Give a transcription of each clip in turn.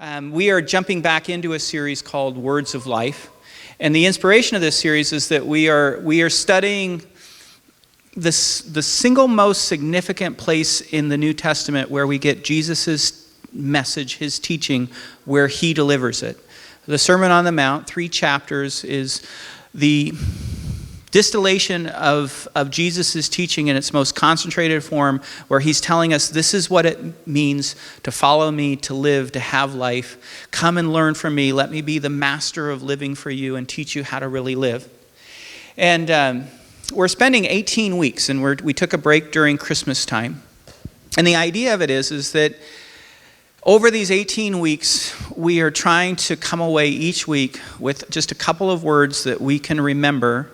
We are jumping back into a series called Words of Life. And the inspiration of this series is that we are studying the single most significant place in the New Testament where we get Jesus' message, his teaching, where he delivers it. The Sermon on the Mount, 3 chapters, is the distillation of Jesus' teaching in its most concentrated form, where he's telling us this is what it means to follow me, to live, to have life. Come and learn from me. Let me be the master of living for you and teach you how to really live. And we're spending 18 weeks, and we took a break during Christmas time. And the idea of it is that over these 18 weeks, we are trying to come away each week with just a couple of words that we can remember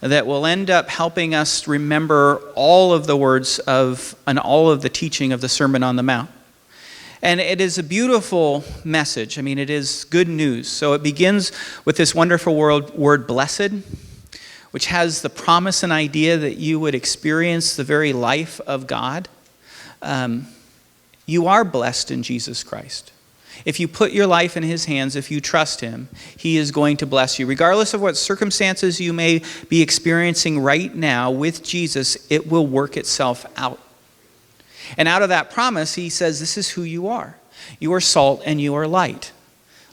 that will end up helping us remember all of the words of and all of the teaching of the Sermon on the Mount. And it is a beautiful message. I mean, it is good news. So it begins with this wonderful word blessed, which has the promise and idea that you would experience the very life of God. You are blessed in Jesus Christ. If you put your life in his hands, if you trust him, he is going to bless you. Regardless of what circumstances you may be experiencing right now with Jesus, it will work itself out. And out of that promise, he says, this is who you are. You are salt and you are light.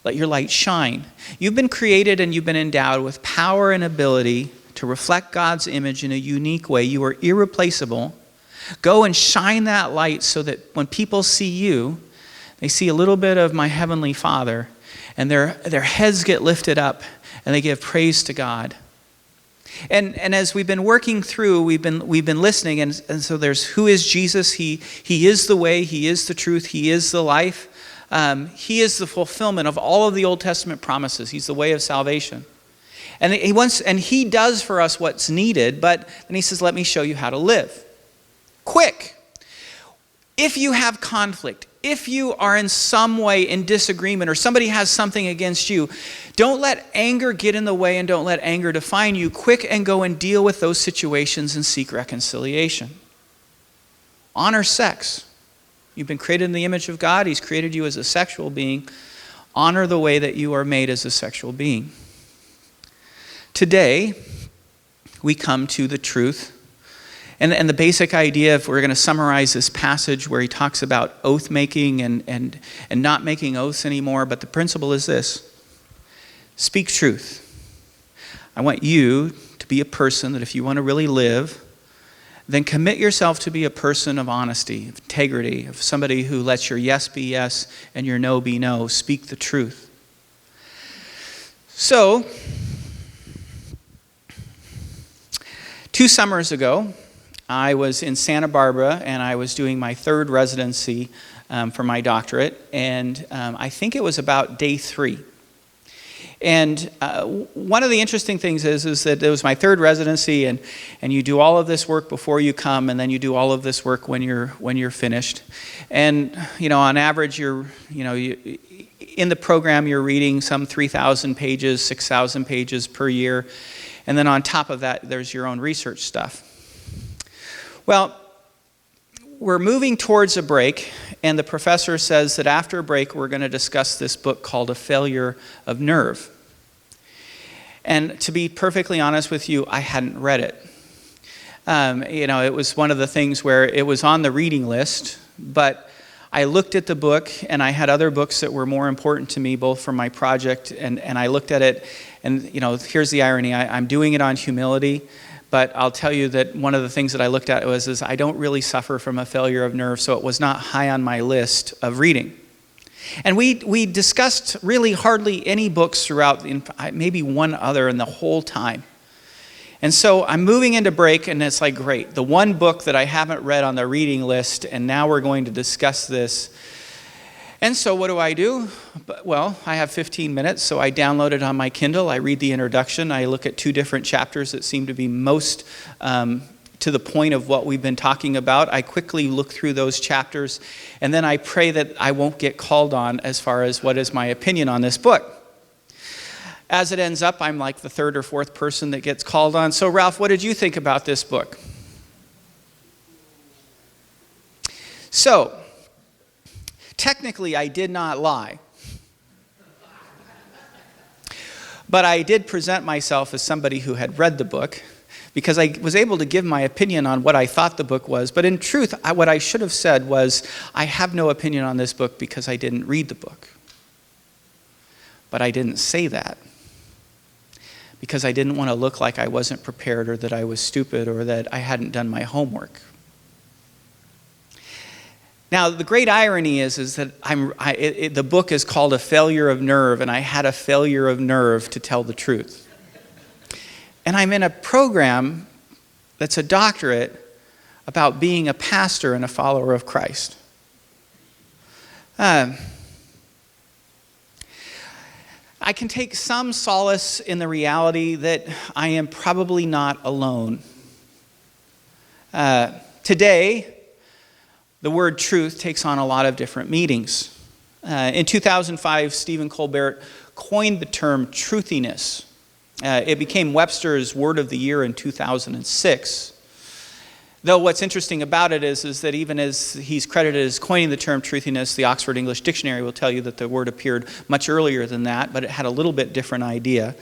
Let your light shine. You've been created and you've been endowed with power and ability to reflect God's image in a unique way. You are irreplaceable. Go and shine that light so that when people see you, they see a little bit of my Heavenly Father, and their heads get lifted up, and they give praise to God. And as we've been working through, we've been listening, and so there's who is Jesus? He is the way, he is the truth, he is the life. He is the fulfillment of all of the Old Testament promises. He's the way of salvation. And he does for us what's needed, but then he says, let me show you how to live. Quick. If you have conflict, if you are in some way in disagreement or somebody has something against you, don't let anger get in the way and don't let anger define you. Quick and go and deal with those situations and seek reconciliation. Honor sex. You've been created in the image of God. He's created you as a sexual being. Honor the way that you are made as a sexual being. Today, we come to the truth. And the basic idea, if we're going to summarize this passage where he talks about oath making and not making oaths anymore, but the principle is this: speak truth. I want you to be a person that if you want to really live, then commit yourself to be a person of honesty, of integrity, of somebody who lets your yes be yes and your no be no. Speak the truth. So, 2 summers ago, I was in Santa Barbara, and I was doing my 3rd residency for my doctorate, and I think it was about day 3. And one of the interesting things is that it was my 3rd residency, and you do all of this work before you come, and then you do all of this work when you're finished. And on average, in the program you're reading some 3,000 pages, 6,000 pages per year, and then on top of that, there's your own research stuff. Well, we're moving towards a break, and the professor says that after a break, we're going to discuss this book called A Failure of Nerve. And to be perfectly honest with you, I hadn't read it. It was one of the things where it was on the reading list, but I looked at the book, and I had other books that were more important to me, both for my project, and I looked at it, and here's the irony. I'm doing it on humility. But I'll tell you that one of the things that I looked at is I don't really suffer from a failure of nerve, so it was not high on my list of reading. And we discussed really hardly any books throughout, maybe one other in the whole time. And so I'm moving into break, and it's like, great, the one book that I haven't read on the reading list, and now we're going to discuss this. And so what do? Well, I have 15 minutes, so I download it on my Kindle. I read the introduction. I look at 2 different chapters that seem to be most to the point of what we've been talking about. I quickly look through those chapters, and then I pray that I won't get called on as far as what is my opinion on this book. As it ends up, I'm like the 3rd or 4th person that gets called on. So, Ralph, what did you think about this book? So, technically, I did not lie. But I did present myself as somebody who had read the book, because I was able to give my opinion on what I thought the book was. But in truth, what I should have said was, I have no opinion on this book because I didn't read the book. But I didn't say that because I didn't want to look like I wasn't prepared, or that I was stupid, or that I hadn't done my homework. Now, the great irony is that the book is called A Failure of Nerve, and I had a failure of nerve to tell the truth. And I'm in a program that's a doctorate about being a pastor and a follower of Christ. I can take some solace in the reality that I am probably not alone. Today, the word truth takes on a lot of different meanings. In 2005, Stephen Colbert coined the term truthiness. It became Webster's Word of the Year in 2006. Though what's interesting about it is that even as he's credited as coining the term truthiness, the Oxford English Dictionary will tell you that the word appeared much earlier than that, but it had a little bit different idea.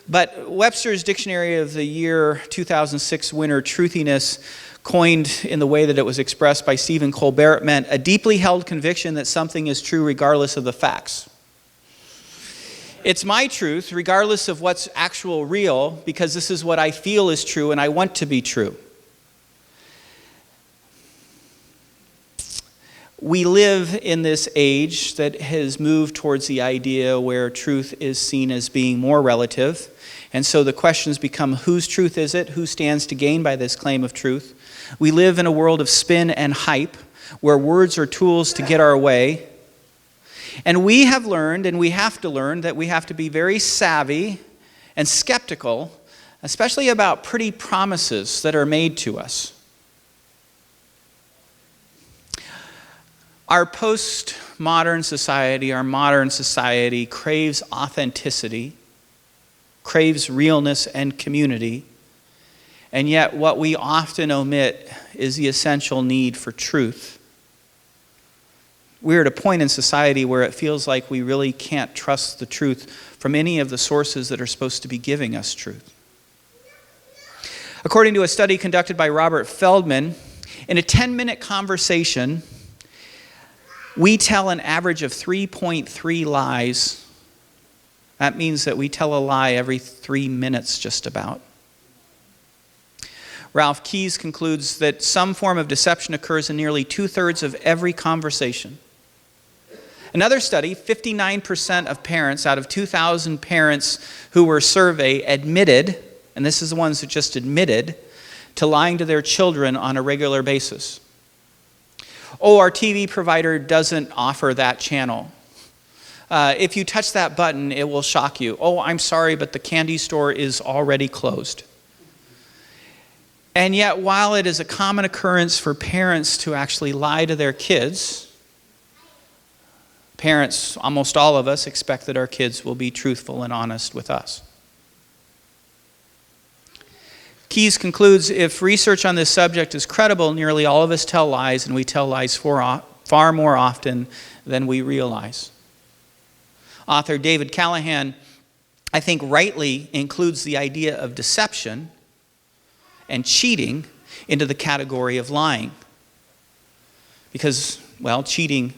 But Webster's Dictionary of the Year 2006 winner, truthiness, coined in the way that it was expressed by Stephen Colbert, meant a deeply held conviction that something is true regardless of the facts. It's my truth, regardless of what's actual real, because this is what I feel is true and I want to be true. We live in this age that has moved towards the idea where truth is seen as being more relative. And so the questions become, whose truth is it? Who stands to gain by this claim of truth? We live in a world of spin and hype, where words are tools to get our way. And we have learned, and we have to learn, that we have to be very savvy and skeptical, especially about pretty promises that are made to us. Our postmodern society, our modern society, craves authenticity, craves realness and community, and yet what we often omit is the essential need for truth. We're at a point in society where it feels like we really can't trust the truth from any of the sources that are supposed to be giving us truth. According to a study conducted by Robert Feldman, in a 10-minute conversation, we tell an average of 3.3 lies. That means that we tell a lie every 3 minutes, just about. Ralph Keyes concludes that some form of deception occurs in nearly 2/3 of every conversation. Another study, 59% of parents out of 2,000 parents who were surveyed admitted, and this is the ones that just admitted, to lying to their children on a regular basis. Oh, our TV provider doesn't offer that channel. If you touch that button, it will shock you. Oh, I'm sorry, but the candy store is already closed. And yet, while it is a common occurrence for parents to actually lie to their kids, parents, almost all of us, expect that our kids will be truthful and honest with us. Keyes concludes, if research on this subject is credible, nearly all of us tell lies, and we tell lies far more often than we realize. Author David Callahan, I think rightly, includes the idea of deception and cheating into the category of lying. Because, well, cheating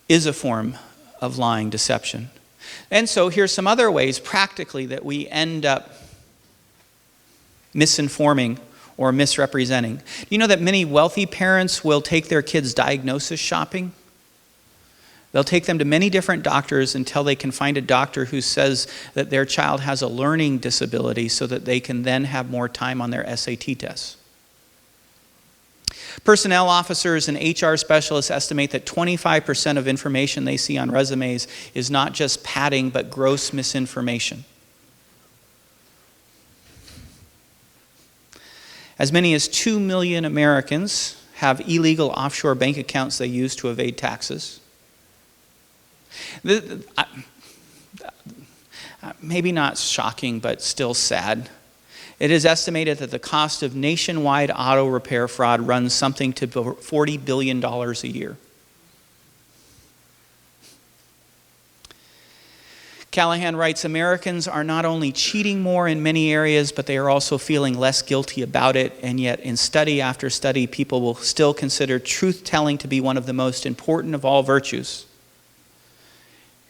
is a form of lying, deception. And so here's some other ways practically that we end up misinforming or misrepresenting. Do you know that many wealthy parents will take their kids' diagnosis shopping? They'll take them to many different doctors until they can find a doctor who says that their child has a learning disability so that they can then have more time on their SAT tests. Personnel officers and HR specialists estimate that 25% of information they see on resumes is not just padding, but gross misinformation. As many as 2 million Americans have illegal offshore bank accounts they use to evade taxes. Maybe not shocking, but still sad. It is estimated that the cost of nationwide auto repair fraud runs something to $40 billion a year. Callahan writes, Americans are not only cheating more in many areas, but they are also feeling less guilty about it. And yet in study after study, people will still consider truth-telling to be one of the most important of all virtues.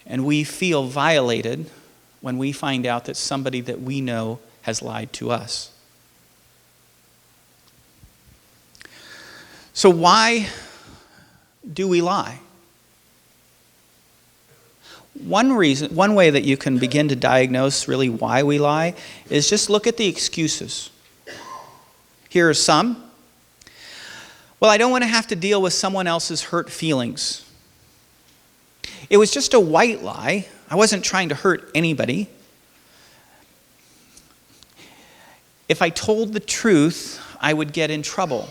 And we feel violated when we find out that somebody that we know has lied to us. So why do we lie? One way that you can begin to diagnose really why we lie is just look at the excuses. Here are some. Well, I don't want to have to deal with someone else's hurt feelings. It was just a white lie. I wasn't trying to hurt anybody. If I told the truth, I would get in trouble.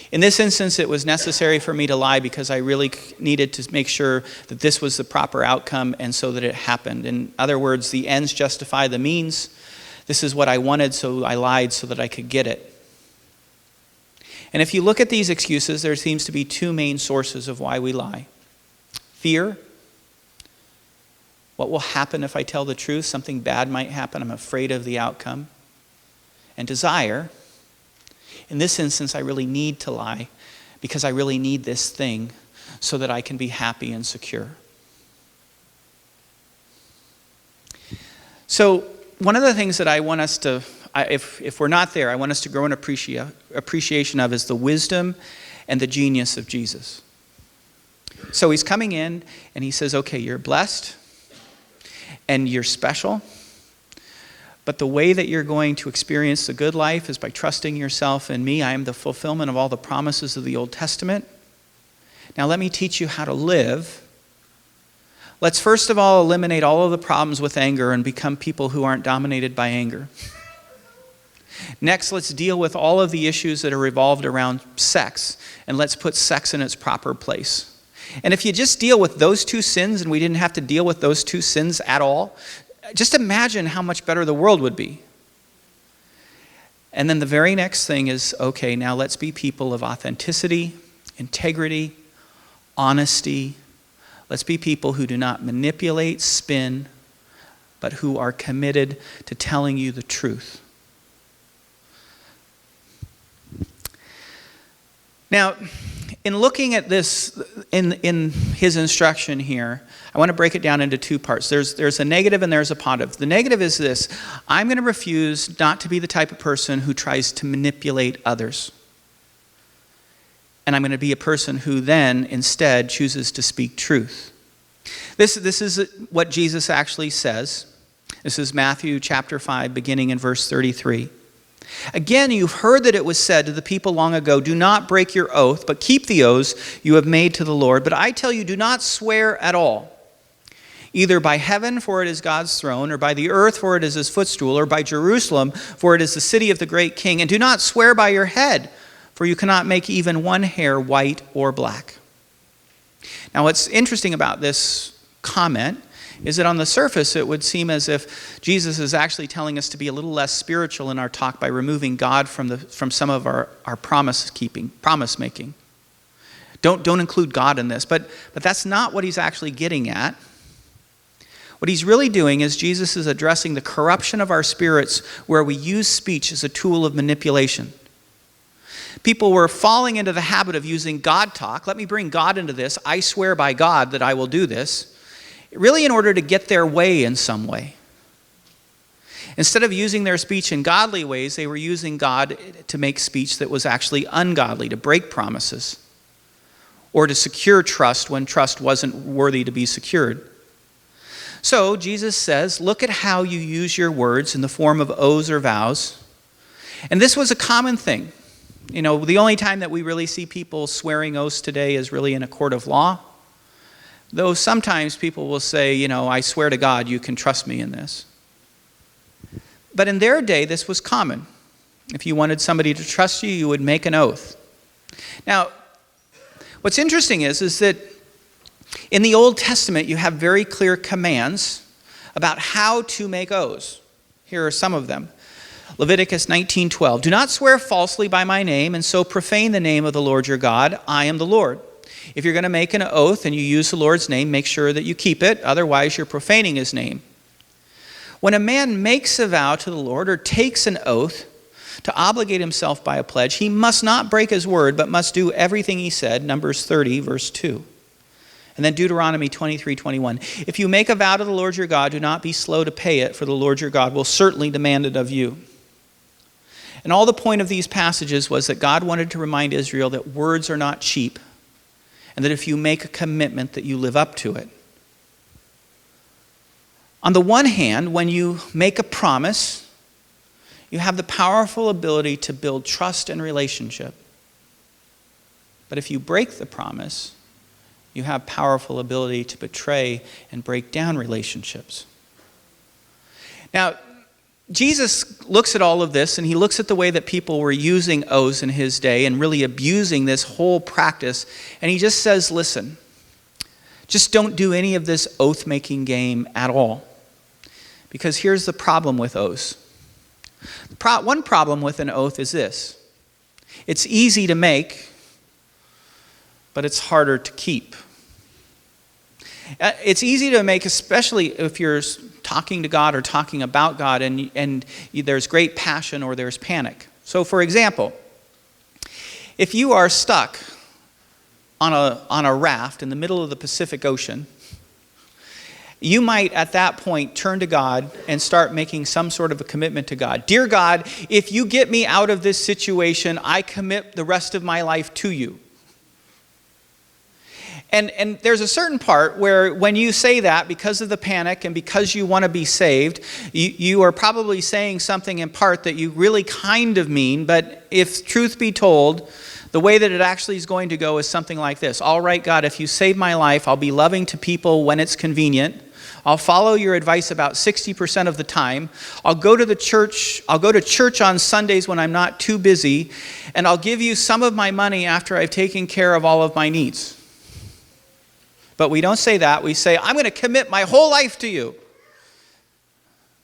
In this instance, it was necessary for me to lie because I really needed to make sure that this was the proper outcome and so that it happened. In other words, the ends justify the means. This is what I wanted, so I lied so that I could get it. And if you look at these excuses, there seems to be two main sources of why we lie. Fear. What will happen if I tell the truth? Something bad might happen. I'm afraid of the outcome. And desire. In this instance, I really need to lie because I really need this thing so that I can be happy and secure. So one of the things that I want us to, if we're not there, I want us to grow an appreciation of is the wisdom and the genius of Jesus. So he's coming in and he says, okay, you're blessed and you're special. But the way that you're going to experience the good life is by trusting yourself in me. I am the fulfillment of all the promises of the Old Testament. Now let me teach you how to live. Let's first of all eliminate all of the problems with anger and become people who aren't dominated by anger. Next, let's deal with all of the issues that are revolved around sex, and let's put sex in its proper place. And if you just deal with those two sins and we didn't have to deal with those two sins at all, just imagine how much better the world would be. And then the very next thing is, okay, now let's be people of authenticity, integrity, honesty. Let's be people who do not manipulate, spin, but who are committed to telling you the truth. Now, in looking at this, in his instruction here, I want to break it down into two parts. There's a negative and there's a positive. The negative is this: I'm going to refuse not to be the type of person who tries to manipulate others. And I'm going to be a person who then instead chooses to speak truth. This is what Jesus actually says. This is Matthew chapter 5, beginning in verse 33. Again, you've heard that it was said to the people long ago, do not break your oath, but keep the oaths you have made to the Lord. But I tell you, do not swear at all, either by heaven, for it is God's throne, or by the earth, for it is his footstool, or by Jerusalem, for it is the city of the great king. And do not swear by your head, for you cannot make even one hair white or black. Now, what's interesting about this comment is that on the surface it would seem as if Jesus is actually telling us to be a little less spiritual in our talk by removing God from some of our promise making. Don't include God in this, but that's not what he's actually getting at. What he's really doing is Jesus is addressing the corruption of our spirits where we use speech as a tool of manipulation. People were falling into the habit of using God talk. Let me bring God into this. I swear by God that I will do this. Really in order to get their way in some way. Instead of using their speech in godly ways, they were using God to make speech that was actually ungodly, to break promises, or to secure trust when trust wasn't worthy to be secured. So Jesus says, look at how you use your words in the form of oaths or vows. And this was a common thing. You know, the only time that we really see people swearing oaths today is really in a court of law. Though sometimes people will say, you know, I swear to God, you can trust me in this. But in their day, this was common. If you wanted somebody to trust you, you would make an oath. Now, what's interesting is that in the Old Testament, you have very clear commands about how to make oaths. Here are some of them. Leviticus 19:12. Do not swear falsely by my name and so profane the name of the Lord your God. I am the Lord. If you're going to make an oath and you use the Lord's name, make sure that you keep it. Otherwise, you're profaning his name. When a man makes a vow to the Lord or takes an oath to obligate himself by a pledge, he must not break his word, but must do everything he said. Numbers 30, verse 2. And then Deuteronomy 23:21. If you make a vow to the Lord your God, do not be slow to pay it, for the Lord your God will certainly demand it of you. And all the point of these passages was that God wanted to remind Israel that words are not cheap, and that if you make a commitment, that you live up to it. On the one hand, when you make a promise, you have the powerful ability to build trust and relationship. But if you break the promise, you have powerful ability to betray and break down relationships. Now, Jesus looks at all of this, and he looks at the way that people were using oaths in his day and really abusing this whole practice. And he just says, listen, just don't do any of this oath-making game at all. Because here's the problem with oaths. One problem with an oath is this. It's easy to make, but it's harder to keep. It's easy to make, especially if you're talking to God or talking about God and there's great passion or there's panic. So for example, if you are stuck on a raft in the middle of the Pacific Ocean, you might at that point turn to God and start making some sort of a commitment to God. Dear God, if you get me out of this situation, I commit the rest of my life to you. And there's a certain part where when you say that, because of the panic and because you want to be saved, you are probably saying something in part that you really kind of mean, but if truth be told, the way that it actually is going to go is something like this. All right, God, if you save my life, I'll be loving to people when it's convenient. I'll follow your advice about 60% of the time. I'll go to church on Sundays when I'm not too busy, and I'll give you some of my money after I've taken care of all of my needs. But we don't say that. We say, I'm going to commit my whole life to you.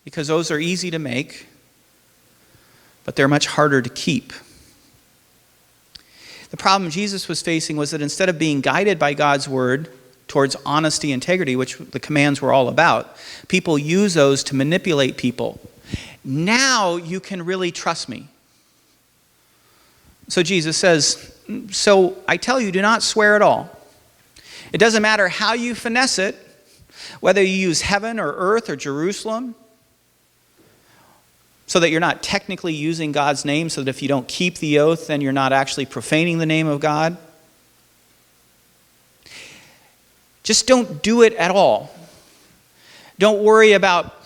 Because those are easy to make, but they're much harder to keep. The problem Jesus was facing was that instead of being guided by God's word towards honesty, integrity, which the commands were all about, people use those to manipulate people. Now you can really trust me. So Jesus says, so I tell you, do not swear at all. It doesn't matter how you finesse it, whether you use heaven or earth or Jerusalem, so that you're not technically using God's name, so that if you don't keep the oath, then you're not actually profaning the name of God. Just don't do it at all. Don't worry about,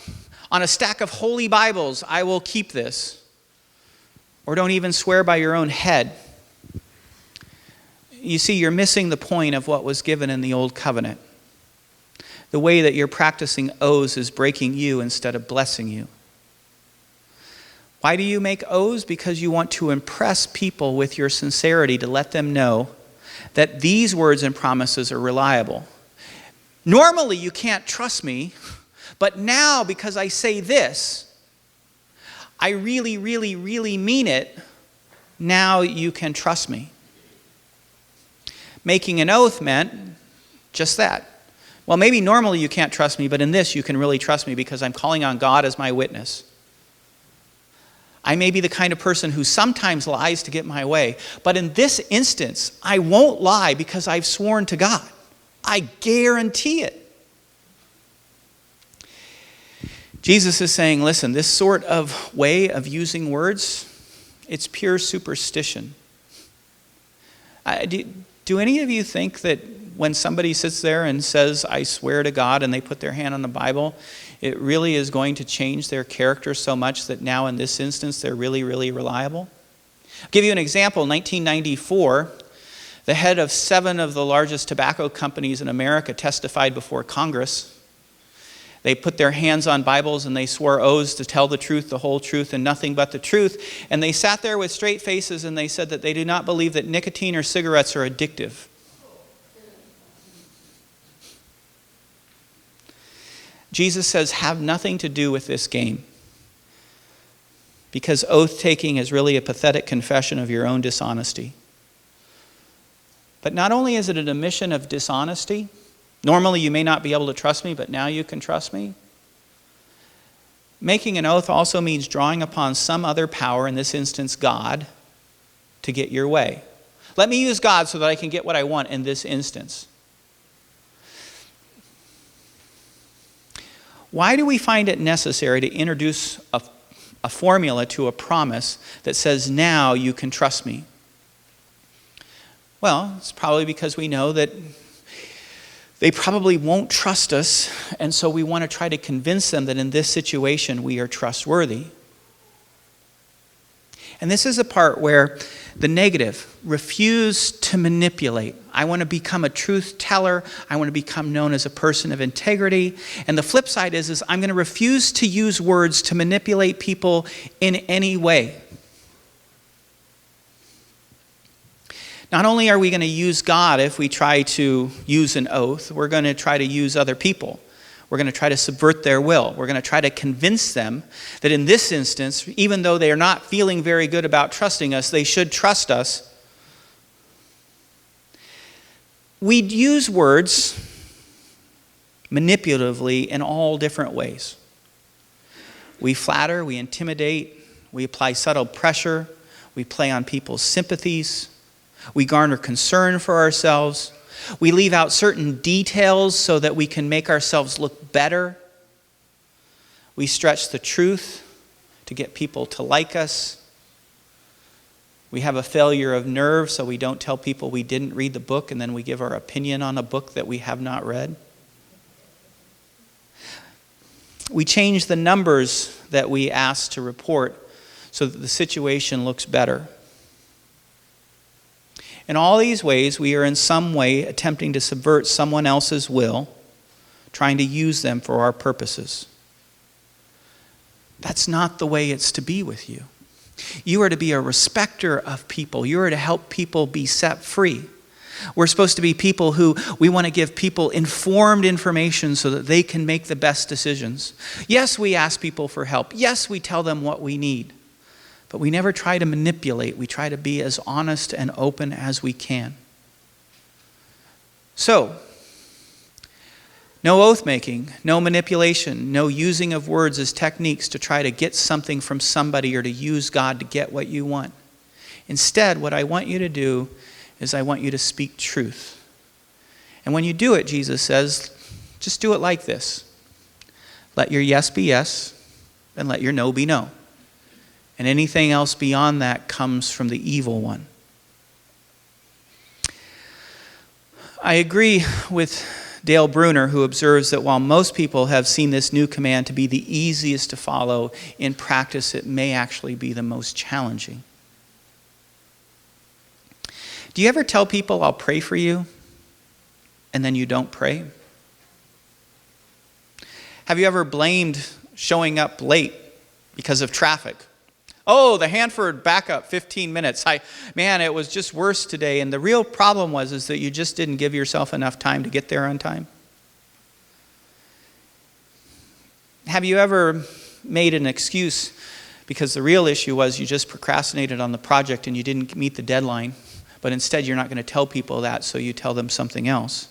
on a stack of holy Bibles, I will keep this. Or don't even swear by your own head. You see, you're missing the point of what was given in the Old Covenant. The way that you're practicing oaths is breaking you instead of blessing you. Why do you make oaths? Because you want to impress people with your sincerity, to let them know that these words and promises are reliable. Normally, you can't trust me, but now because I say this, I really, really, really mean it, now you can trust me. Making an oath meant just that. Well, maybe normally you can't trust me, but in this you can really trust me because I'm calling on God as my witness. I may be the kind of person who sometimes lies to get my way, but in this instance, I won't lie because I've sworn to God. I guarantee it. Jesus is saying, listen, this sort of way of using words, it's pure superstition. Do any of you think that when somebody sits there and says, I swear to God, and they put their hand on the Bible, it really is going to change their character so much that now in this instance they're really, really reliable? I'll give you an example. In 1994, the head of 7 of the largest tobacco companies in America testified before Congress. They put their hands on Bibles and they swore oaths to tell the truth, the whole truth, and nothing but the truth. And they sat there with straight faces and they said that they do not believe that nicotine or cigarettes are addictive. Jesus says, have nothing to do with this game. Because oath-taking is really a pathetic confession of your own dishonesty. But not only is it an admission of dishonesty, normally you may not be able to trust me, but now you can trust me. Making an oath also means drawing upon some other power, in this instance God, to get your way. Let me use God so that I can get what I want in this instance. Why do we find it necessary to introduce a formula to a promise that says, now you can trust me? Well, it's probably because we know that they probably won't trust us, and so we want to try to convince them that in this situation we are trustworthy. And this is the part where the negative, refuse to manipulate. I want to become a truth teller. I want to become known as a person of integrity. And the flip side is I'm going to refuse to use words to manipulate people in any way. Not only are we going to use God if we try to use an oath, we're going to try to use other people. We're going to try to subvert their will. We're going to try to convince them that in this instance, even though they are not feeling very good about trusting us, they should trust us. We use words manipulatively in all different ways. We flatter, we intimidate, we apply subtle pressure, we play on people's sympathies, we garner concern for ourselves. We leave out certain details so that we can make ourselves look better. We stretch the truth to get people to like us. We have a failure of nerve, so we don't tell people we didn't read the book and then we give our opinion on a book that we have not read. We change the numbers that we ask to report so that the situation looks better. In all these ways, we are in some way attempting to subvert someone else's will, trying to use them for our purposes. That's not the way it's to be with you. You are to be a respecter of people. You are to help people be set free. We're supposed to be people who we want to give people informed information so that they can make the best decisions. Yes, we ask people for help. Yes, we tell them what we need. But we never try to manipulate. We try to be as honest and open as we can. So, no oath making, no manipulation, no using of words as techniques to try to get something from somebody or to use God to get what you want. Instead, what I want you to do is I want you to speak truth. And when you do it, Jesus says, just do it like this. Let your yes be yes, and let your no be no. And anything else beyond that comes from the evil one. I agree with Dale Bruner, who observes that while most people have seen this new command to be the easiest to follow, in practice it may actually be the most challenging. Do you ever tell people, I'll pray for you, and then you don't pray? Have you ever blamed showing up late because of traffic? Oh, the Hanford backup, 15 minutes. It was just worse today. And the real problem was that you just didn't give yourself enough time to get there on time. Have you ever made an excuse because the real issue was you just procrastinated on the project and you didn't meet the deadline, but instead you're not going to tell people that, so you tell them something else?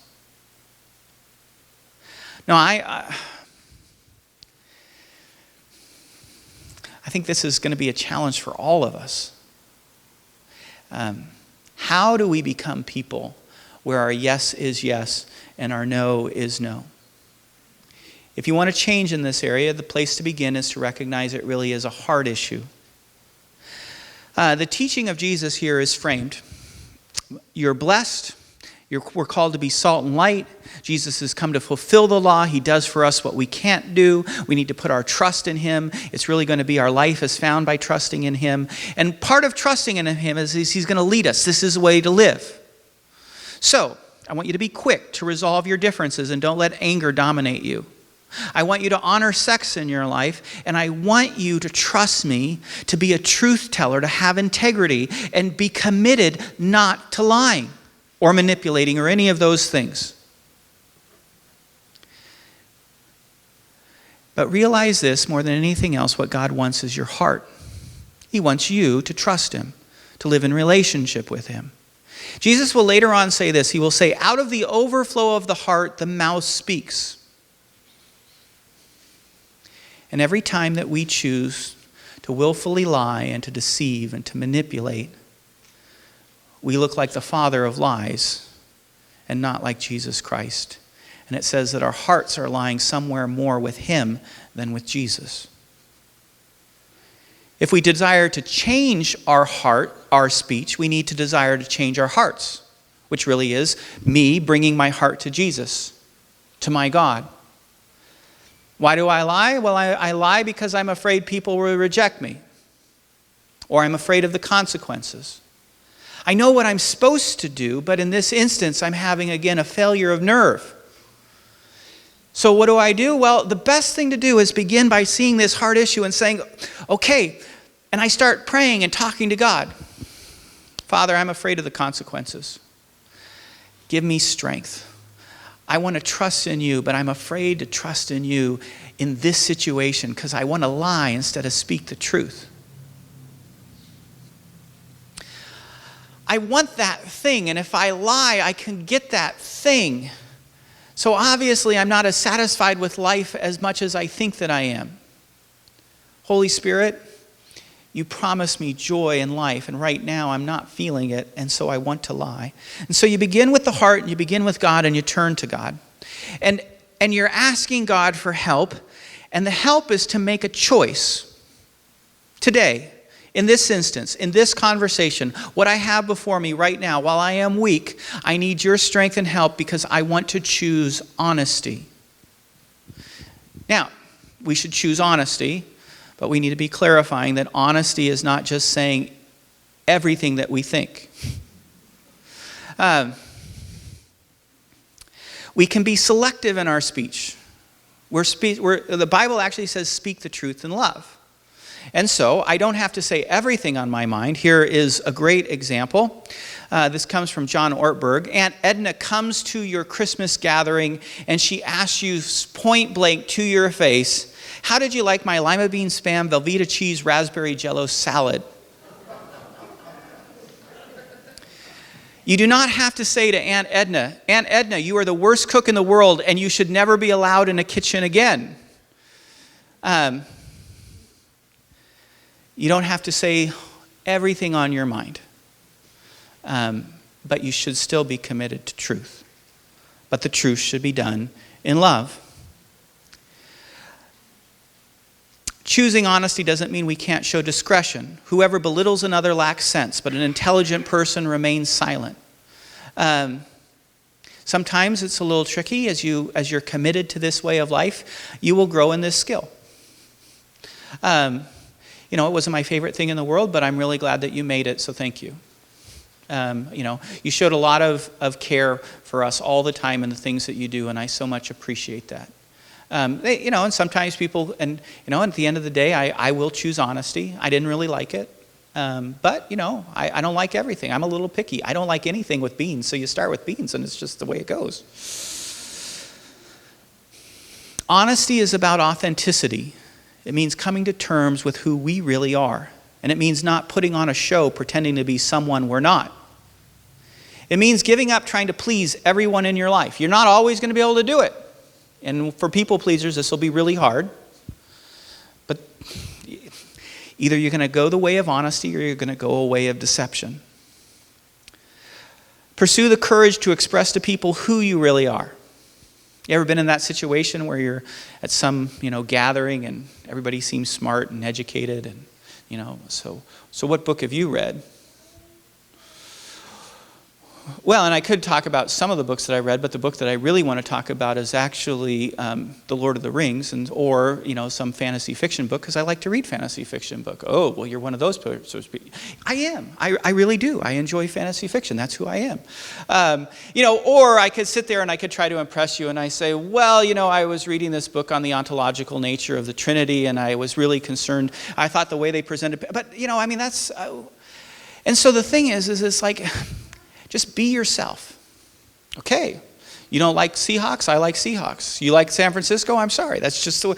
No, I think this is going to be a challenge for all of us. How do we become people where our yes is yes and our no is no? If you want to change in this area, the place to begin is to recognize it really is a heart issue. The teaching of Jesus here is framed. You're blessed. We're called to be salt and light. Jesus has come to fulfill the law. He does for us what we can't do. We need to put our trust in him. It's really going to be our life is found by trusting in him. And part of trusting in him is he's going to lead us. This is the way to live. So, I want you to be quick to resolve your differences and don't let anger dominate you. I want you to honor sex in your life, and I want you to trust me, to be a truth teller, to have integrity, and be committed not to lying or manipulating or any of those things. But realize this, more than anything else, what God wants is your heart. He wants you to trust him, to live in relationship with him. Jesus will later on say this. He will say, out of the overflow of the heart, the mouth speaks. And every time that we choose to willfully lie and to deceive and to manipulate, we look like the father of lies and not like Jesus Christ. And it says that our hearts are lying somewhere more with him than with Jesus. If we desire to change our heart, our speech, we need to desire to change our hearts, which really is me bringing my heart to Jesus, to my God. Why do I lie? Well, I lie because I'm afraid people will reject me, or I'm afraid of the consequences. I know what I'm supposed to do, but in this instance, I'm having, again, a failure of nerve. So what do? Well, the best thing to do is begin by seeing this heart issue and saying, okay, and I start praying and talking to God. Father, I'm afraid of the consequences. Give me strength. I want to trust in you, but I'm afraid to trust in you in this situation because I want to lie instead of speak the truth. I want that thing, and if I lie, I can get that thing. So obviously, I'm not as satisfied with life as much as I think that I am. Holy Spirit, you promised me joy in life, and right now I'm not feeling it, and so I want to lie. And so you begin with the heart, and you begin with God, and you turn to God. And you're asking God for help, and the help is to make a choice. Today, in this instance, in this conversation, what I have before me right now, while I am weak, I need your strength and help because I want to choose honesty. Now, we should choose honesty, but we need to be clarifying that honesty is not just saying everything that we think. We can be selective in our speech. The Bible actually says speak the truth in love. And so I don't have to say everything on my mind. Here is a great example. This comes from John Ortberg. Aunt Edna comes to your Christmas gathering and she asks you point blank to your face, how did you like my lima bean spam, Velveeta cheese, raspberry jello salad? You do not have to say to Aunt Edna, you are the worst cook in the world and you should never be allowed in a kitchen again. You don't have to say everything on your mind, but you should still be committed to truth. But the truth should be done in love. Choosing honesty doesn't mean we can't show discretion. Whoever belittles another lacks sense, but an intelligent person remains silent. Sometimes it's a little tricky as you're committed to this way of life. You will grow in this skill. It wasn't my favorite thing in the world, but I'm really glad that you made it, so thank you. You showed a lot of care for us all the time in the things that you do, and I so much appreciate that. And sometimes people, at the end of the day, I will choose honesty. I didn't really like it, but I don't like everything. I'm a little picky. I don't like anything with beans, so you start with beans, and it's just the way it goes. Honesty is about authenticity. It means coming to terms with who we really are. And it means not putting on a show pretending to be someone we're not. It means giving up trying to please everyone in your life. You're not always going to be able to do it. And for people pleasers, this will be really hard. But either you're going to go the way of honesty or you're going to go a way of deception. Pursue the courage to express to people who you really are. You ever been in that situation where you're at some, gathering and everybody seems smart and educated and, so what book have you read? Well, and I could talk about some of the books that I read, but the book that I really want to talk about is actually The Lord of the Rings, or some fantasy fiction book, because I like to read fantasy fiction book. Oh, well, you're one of those persons. I am. I really do. I enjoy fantasy fiction. That's who I am. Or I could sit there and I could try to impress you, and I say, well, I was reading this book on the ontological nature of the Trinity, and I was really concerned. I thought the way they presented, but that's. And so the thing is it's like. Just be yourself. Okay. You don't like Seahawks? I like Seahawks. You like San Francisco? I'm sorry. That's just the way.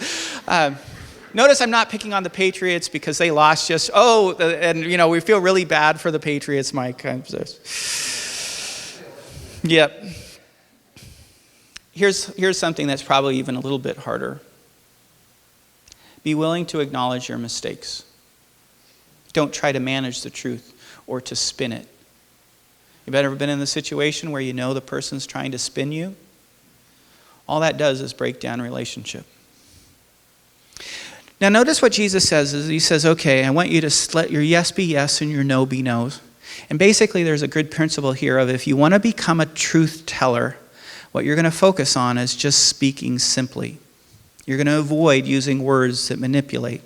Notice I'm not picking on the Patriots because they lost we feel really bad for the Patriots, Mike. Yep. Here's something that's probably even a little bit harder. Be willing to acknowledge your mistakes. Don't try to manage the truth or to spin it. You've ever been in the situation where you know the person's trying to spin you? All that does is break down relationship. Now notice what Jesus says is he says, okay, I want you to let your yes be yes and your no be no's. And basically there's a good principle here of if you want to become a truth teller, what you're going to focus on is just speaking simply. You're going to avoid using words that manipulate.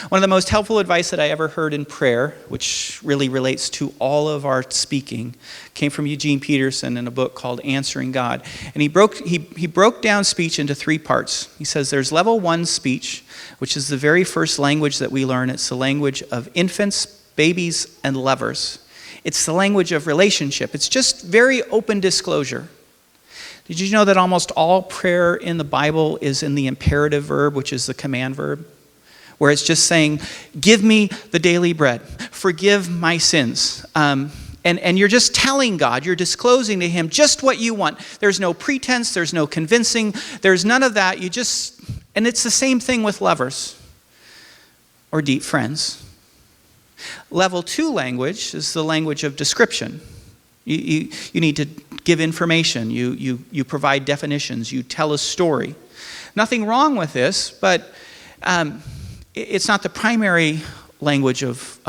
One of the most helpful advice that I ever heard in prayer, which really relates to all of our speaking, came from Eugene Peterson in a book called Answering God. And he broke down speech into 3 parts. He says there's level 1 speech, which is the very first language that we learn. It's the language of infants, babies, and lovers. It's the language of relationship. It's just very open disclosure. Did you know that almost all prayer in the Bible is in the imperative verb, which is the command verb? Where it's just saying, give me the daily bread, forgive my sins. And you're just telling God, you're disclosing to him just what you want. There's no pretense, there's no convincing, there's none of that. And it's the same thing with lovers or deep friends. Level 2 language is the language of description. You need to give information, you provide definitions, you tell a story. Nothing wrong with this, but it's not the primary language of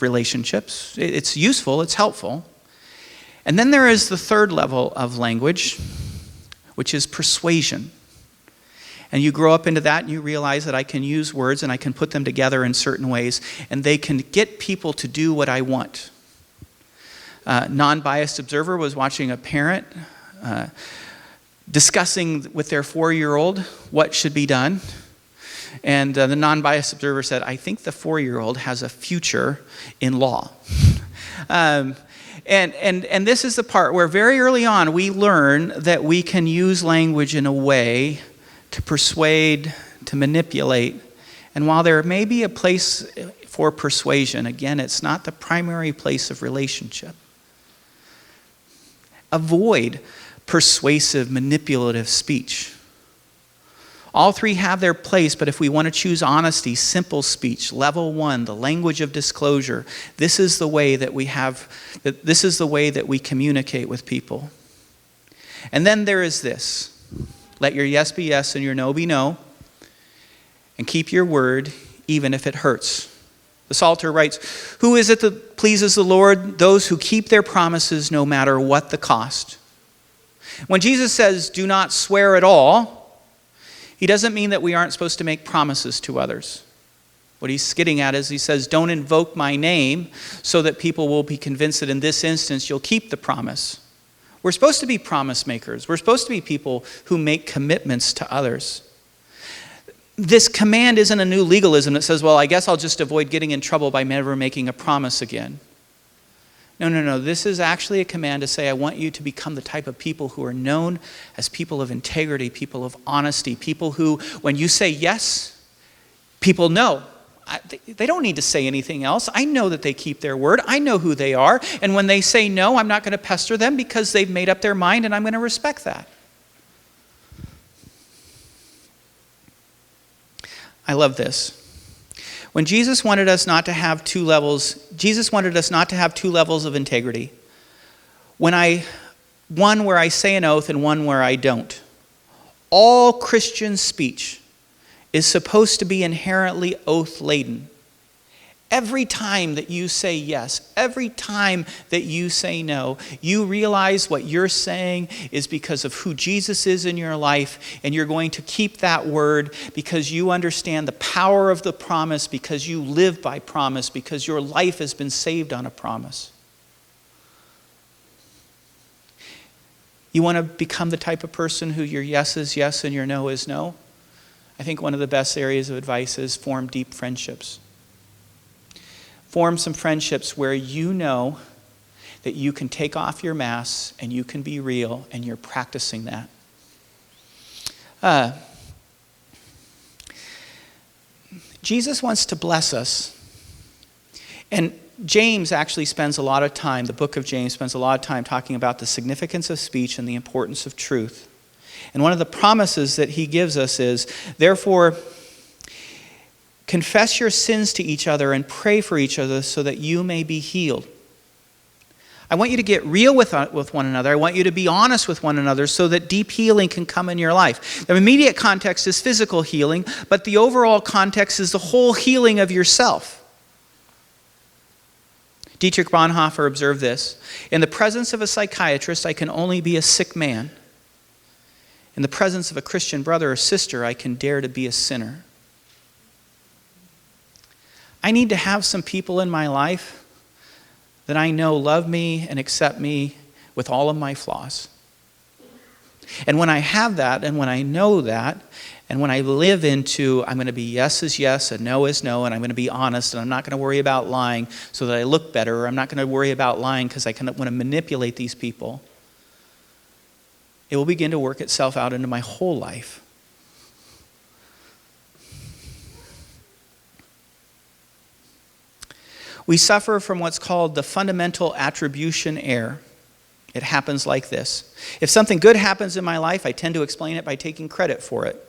relationships. It's useful, it's helpful. And then there is the third level of language, which is persuasion. And you grow up into that and you realize that I can use words and I can put them together in certain ways and they can get people to do what I want. Non-biased observer was watching a parent discussing with their 4-year-old what should be done. And the non-biased observer said, I think the 4-year-old has a future in law. And this is the part where very early on we learn that we can use language in a way to persuade, to manipulate. And while there may be a place for persuasion, again, it's not the primary place of relationship. Avoid persuasive, manipulative speech. All 3 have their place, but if we want to choose honesty, simple speech, level 1, the language of disclosure, this is the way that this is the way that we communicate with people. And then there is this. Let your yes be yes and your no be no. And keep your word even if it hurts. The Psalter writes, who is it that pleases the Lord? Those who keep their promises no matter what the cost. When Jesus says, do not swear at all, he doesn't mean that we aren't supposed to make promises to others. What he's getting at is he says, don't invoke my name so that people will be convinced that in this instance you'll keep the promise. We're supposed to be promise makers. We're supposed to be people who make commitments to others. This command isn't a new legalism that says, well, I guess I'll just avoid getting in trouble by never making a promise again. No. This is actually a command to say, I want you to become the type of people who are known as people of integrity, people of honesty, people who, when you say yes, people know. They don't need to say anything else. I know that they keep their word. I know who they are. And when they say no, I'm not going to pester them because they've made up their mind and I'm going to respect that. I love this. When Jesus wanted us not to have 2 levels, Jesus wanted us not to have 2 levels of integrity. One where I say an oath and one where I don't. All Christian speech is supposed to be inherently oath-laden. Every time that you say yes, every time that you say no, you realize what you're saying is because of who Jesus is in your life, and you're going to keep that word because you understand the power of the promise, because you live by promise, because your life has been saved on a promise. You want to become the type of person who your yes is yes and your no is no? I think one of the best areas of advice is form deep friendships. Form some friendships where you know that you can take off your mask and you can be real, and you're practicing that. Jesus wants to bless us. And James actually spends a lot of time, the book of James spends a lot of time talking about the significance of speech and the importance of truth. And one of the promises that he gives us is, therefore, confess your sins to each other and pray for each other so that you may be healed. I want you to get real with one another. I want you to be honest with one another so that deep healing can come in your life. The immediate context is physical healing, but the overall context is the whole healing of yourself. Dietrich Bonhoeffer observed this: in the presence of a psychiatrist, I can only be a sick man. In the presence of a Christian brother or sister, I can dare to be a sinner. I need to have some people in my life that I know love me and accept me with all of my flaws. And when I have that, and when I know that, and when I live into, I'm going to be yes is yes and no is no, and I'm going to be honest, and I'm not going to worry about lying so that I look better, or I'm not going to worry about lying because I want to manipulate these people, it will begin to work itself out into my whole life. We suffer from what's called the fundamental attribution error. It happens like this. If something good happens in my life, I tend to explain it by taking credit for it.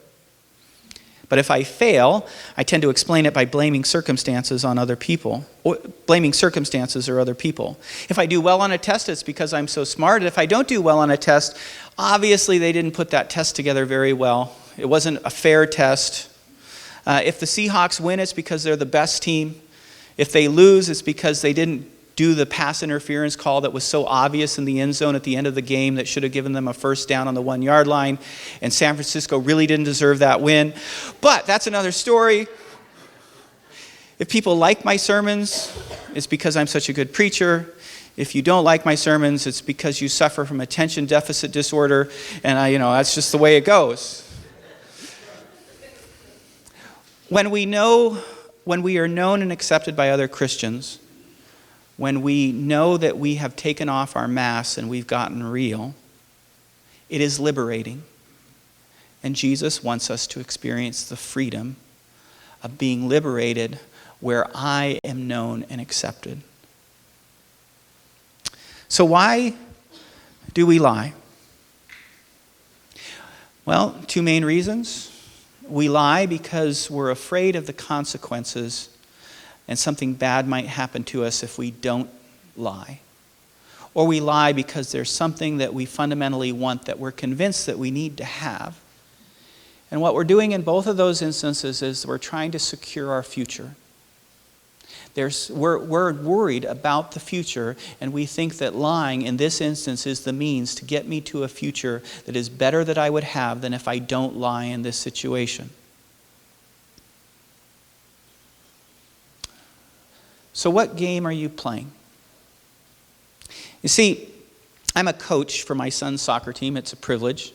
But if I fail, I tend to explain it by blaming circumstances on other people, or blaming circumstances or other people. If I do well on a test, it's because I'm so smart. If I don't do well on a test, obviously they didn't put that test together very well. It wasn't a fair test. If the Seahawks win, it's because they're the best team. If they lose, it's because they didn't do the pass interference call that was so obvious in the end zone at the end of the game that should have given them a first down on the 1-yard line. And San Francisco really didn't deserve that win. But that's another story. If people like my sermons, it's because I'm such a good preacher. If you don't like my sermons, it's because you suffer from attention deficit disorder. And that's just the way it goes. When we are known and accepted by other Christians, when we know that we have taken off our masks and we've gotten real, it is liberating. And Jesus wants us to experience the freedom of being liberated where I am known and accepted. So why do we lie? Well, two main reasons. We lie because we're afraid of the consequences and something bad might happen to us if we don't lie. Or we lie because there's something that we fundamentally want that we're convinced that we need to have. And what we're doing in both of those instances is we're trying to secure our future. We're worried about the future, and we think that lying in this instance is the means to get me to a future that is better that I would have than if I don't lie in this situation. So what game are you playing? You see, I'm a coach for my son's soccer team. It's a privilege.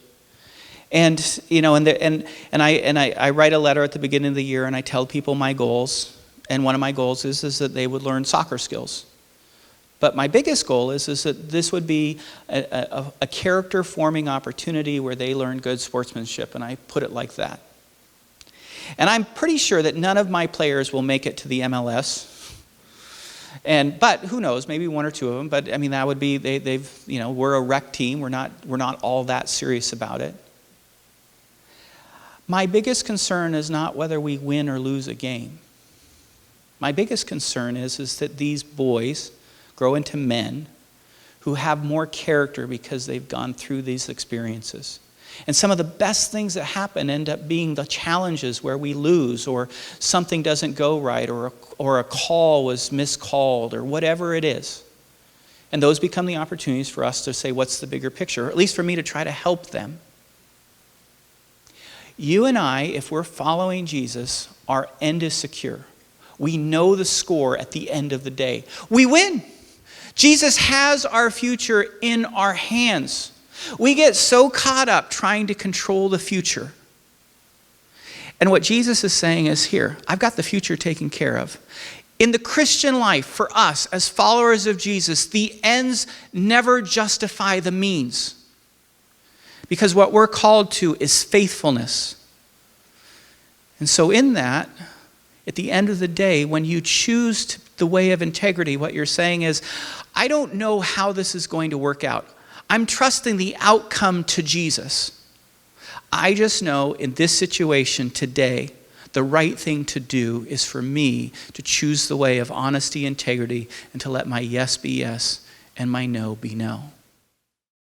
And I write a letter at the beginning of the year, and I tell people my goals. And one of my goals is that they would learn soccer skills. But my biggest goal is that this would be a character-forming opportunity where they learn good sportsmanship, and I put it like that. And I'm pretty sure that none of my players will make it to the MLS. But who knows? Maybe one or two of them. But that would be we're a rec team. We're not all that serious about it. My biggest concern is not whether we win or lose a game. My biggest concern is that these boys grow into men who have more character because they've gone through these experiences. And some of the best things that happen end up being the challenges where we lose, or something doesn't go right, or a call was miscalled, or whatever it is. And those become the opportunities for us to say, what's the bigger picture? Or at least for me to try to help them. You and I, if we're following Jesus, our end is secure. We know the score at the end of the day. We win. Jesus has our future in our hands. We get so caught up trying to control the future. And what Jesus is saying is, here, I've got the future taken care of. In the Christian life, for us as followers of Jesus, the ends never justify the means. Because what we're called to is faithfulness. And so in that, at the end of the day, when you choose the way of integrity. What you're saying is, I don't know how this is going to work out. I'm trusting the outcome to Jesus. I just know in this situation today, the right thing to do is for me to choose the way of honesty, integrity, and to let my yes be yes and my no be no.